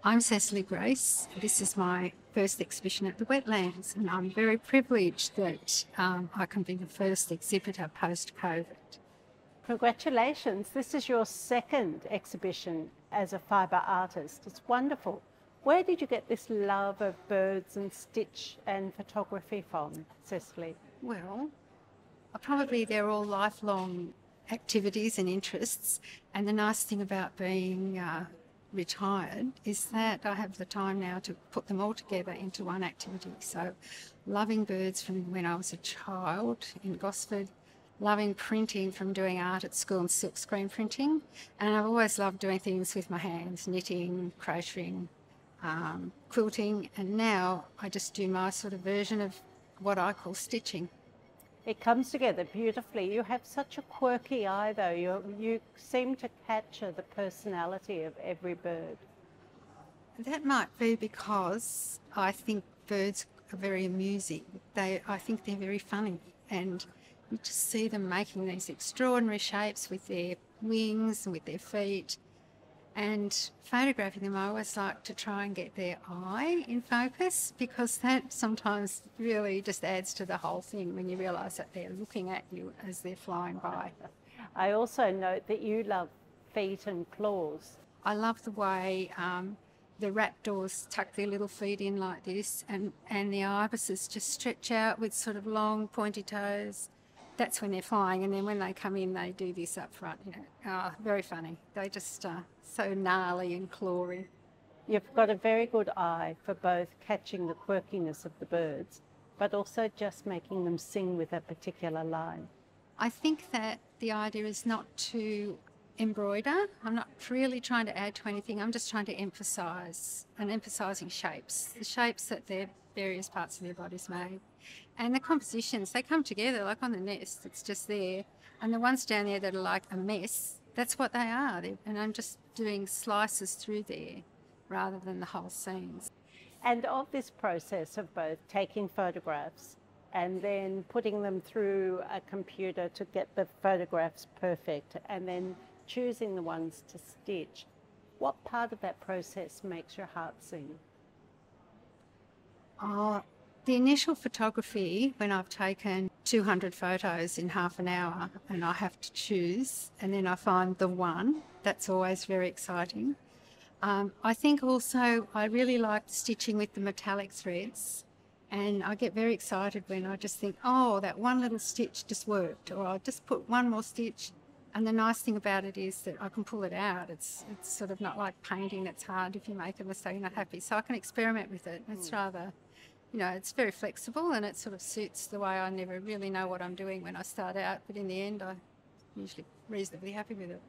I'm Cecily Grace. This is my first exhibition at the Wetlands, and I'm very privileged that I can be the first exhibitor post-COVID. Congratulations. This is your second exhibition as a fibre artist. It's wonderful. Where did you get this love of birds and stitch and photography from, Cecily? Well, probably they're all lifelong activities and interests, and the nice thing about being retired is that I have the time now to put them all together into one activity. So loving birds from when I was a child in Gosford, loving printing from doing art at school and silkscreen printing, and I've always loved doing things with my hands, knitting, crocheting, quilting, and now I just do my sort of version of what I call stitching. It comes together beautifully. You have such a quirky eye, though. You seem to capture the personality of every bird. That might be because I think birds are very amusing. I think they're very funny, and you just see them making these extraordinary shapes with their wings and with their feet. And photographing them, I always like to try and get their eye in focus, because that sometimes really just adds to the whole thing when you realise that they're looking at you as they're flying by. I also note that you love feet and claws. I love the way the raptors tuck their little feet in like this, and the ibises just stretch out with sort of long pointy toes. That's when they're flying, and then when they come in, they do this up front. Very funny. They just so gnarly and clawy. You've got a very good eye for both catching the quirkiness of the birds, but also just making them sing with a particular line. I think that the idea is not to embroider. I'm not really trying to add to anything. I'm just trying to emphasise, and emphasising shapes, the shapes that their various parts of their bodies made. And the compositions, they come together, like on the nest, it's just there. And the ones down there that are like a mess, that's what they are. And I'm just doing slices through there rather than the whole scenes. And of this process of both taking photographs and then putting them through a computer to get the photographs perfect, and then choosing the ones to stitch, what part of that process makes your heart sing? The initial photography, when I've taken 200 photos in half an hour and I have to choose, and then I find the one, that's always very exciting. I think also I really like stitching with the metallic threads, and I get very excited when I just think, oh, that one little stitch just worked, or I'll just put one more stitch. And the nice thing about it is that I can pull it out. It's sort of not like painting. It's hard if you make a mistake, you're not happy. So I can experiment with it. It's rather, it's very flexible, and it sort of suits the way I never really know what I'm doing when I start out. But in the end, I'm usually reasonably happy with it.